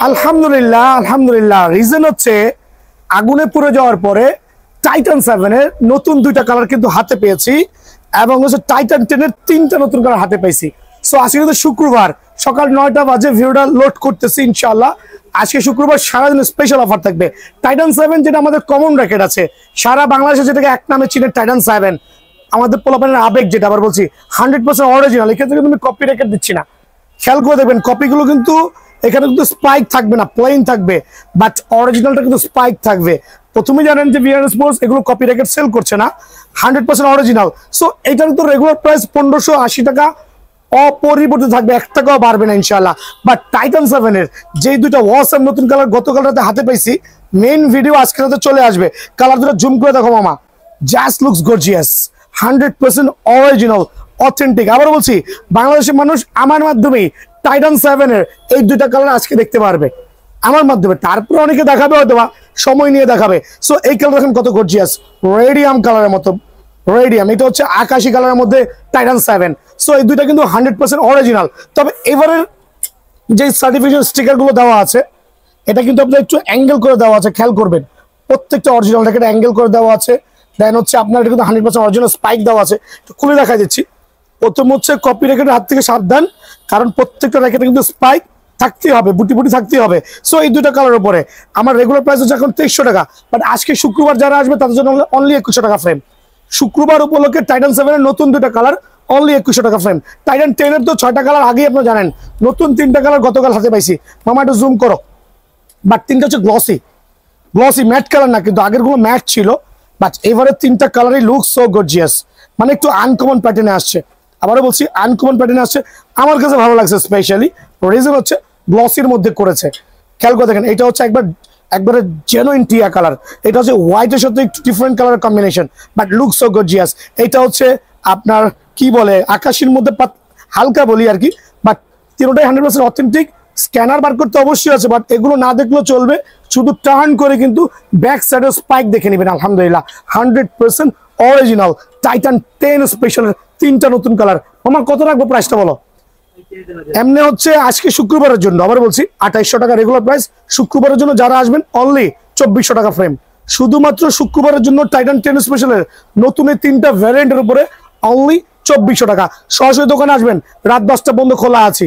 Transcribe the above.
আলহামদুলিল্লাহ আলহামদুলিল্লাহ। রিজন হচ্ছে আগুনে পুড়ে যাওয়ার পরে টাইটান 7 এর নতুন দুইটা কালার কিন্তু হাতে পেয়েছি এবং হচ্ছে টাইটান 10 এর তিনটা নতুন কালার হাতে পেয়েছি। সো আজকে কিন্তু শুক্রবার সকাল 9টা বাজে ভিডিওটা লোড করতেছি ইনশাআল্লাহ। আজকে শুক্রবার সারাদিন স্পেশাল অফার থাকবে। টাইটান 7 যেটা আমাদের কমন র্যাকেট আছে সারা বাংলাদেশে, যেটাকে এক নামে চিনে টাইটান 7, আমাদের পোলাপানের আবেগ, যেটা আবার বলছি 100% অরিজিনাল। এক্ষেত্রে কিন্তু আমি কপি র্যাকেট দিচ্ছি না, খেয়াল করে দেখবেন কপিগুলো কিন্তু এখানে কিন্তু স্পাইক থাকবে না, প্লেন থাকবে, বাট অরিজিনালটা কিন্তু স্পাইক থাকবে। প্রথমে জানেন যে ভিআরএস স্পোর্টস এগুলো কপি র্যাকেট সেল করছে না, 100% অরিজিনাল। সো এটার কিন্তু রেগুলার প্রাইস 1580 টাকা অপরিবর্তিত থাকবে, 1 টাকাও বাড়বে না ইনশাআল্লাহ। বাট টাইটান 7 এর যে দুইটা ওয়াসাম নতুন কালার গতকাল রাতে হাতে পাইছি, মেইন ভিডিও আজকে রাতে চলে আসবে। কালার দুটো জুম করে দেখো মামা, just looks gorgeous, 100% original authentic. আবার বলছি, বাংলাদেশের মানুষ আমার মাধ্যমেই টাইটান 7 এর এই দুইটা কালার আজকে দেখতে পারবে আমার মাধ্যমে। তারপরে অনেকে দেখাবে, হয়তো সময় নিয়ে দেখাবে। সো এই কালার দেখেন কত গর্জিয়াস, রেডিয়াম কালারের মতো, রেডিয়াম, এটা হচ্ছে আকাশি কালারের মধ্যে টাইটান 7। সো এই দুইটা কিন্তু 100% অরিজিনাল। তবে এবারের যে সার্টিফিকেশন স্টিকার গুলো দেওয়া আছে, এটা কিন্তু আপনার একটু অ্যাঙ্গেল করে দেওয়া আছে, খেয়াল করবেন প্রত্যেকটা অরিজিনালটাকে অ্যাঙ্গেল করে দেওয়া আছে। দেন হচ্ছে আপনার এটা কিন্তু 100% অরিজিনাল স্পাইক দেওয়া আছে। খুলে দেখা দিচ্ছি। প্রথম হচ্ছে কপি র্যাকেটের হাত থেকে সাবধান, কারণ প্রত্যেকটা র্যাকেটে কিন্তু স্পাইক থাকতেই হবে, বুটি বুটি থাকতেই হবে। সো এই দুটো কালার উপরে আমার রেগুলার প্রাইস হচ্ছে এখন 2300 টাকা, বাট আজকে শুক্রবার যারা আসবে তাদের জন্য অনলি 2100 টাকা ফ্রেম। শুক্রবার উপলক্ষে টাইটান 7 এর নতুন দুটো কালার অনলি 2100 টাকা ফ্রেম। টাইটান 10 এর তো 6টা কালার আগেই আপনারা জানেন, নতুন 3টা কালার গতকাল হাতে পাইছি। মামা একটু জুম করো, বাট 3টা হচ্ছে গ্লসি, গ্লসি ম্যাট কালার না, কিন্তু আগের গুলো ম্যাট ছিল। বাট এবারে 3টা কালারই লুক সো গর্জিয়াস, মানে একটু আনকমন প্যাটার্নে আসছে। আবারও বলছি আনকমন প্যাটার্নে আসছে, আমার কাছে ভালো লাগছে স্পেশালি। রিজন হচ্ছে গ্লসির মধ্যে করেছে, খেয়াল করে দেখেন। এটা হচ্ছে একবারে জেনুইন টিয়া কালার, এটা হচ্ছে হোয়াইটের সাথে একটু different colour combination, but look so gorgeous. এটা হচ্ছে আপনার কি বলে আকাশের মধ্যে হালকা বলি আর কি, বাট তিনটাই 100% অথেন্টিক। স্ক্যানার বার করতে অবশ্যই আছে, বাট এগুলো না দেখলেও চলবে, শুধু টার্ন করে কিন্তু ব্যাক সাইডের স্পাইক দেখে নেবেন। আলহামদুলিল্লাহ 100% অরিজিনাল টাইটান 10 স্পেশালের 3টা নতুন কালার। আমার কত রাখবো প্রাইসটা বলো? এমনি হচ্ছে আজকে শুক্রবারের জন্য, আবার বলছি 2800 টাকা রেগুলার প্রাইস। শুক্রবারের জন্য যারা আসবেন অনলি 2400 টাকা ফ্রেম। শুধুমাত্র শুক্রবারের জন্য টাইটান 10 স্পেশালের নতুন এই 3টা ভ্যারিয়েন্টের উপরে অনলি 2400 টাকা। সরাসরি দোকানে আসবেন, রাত 10টা পর্যন্ত খোলা আছে।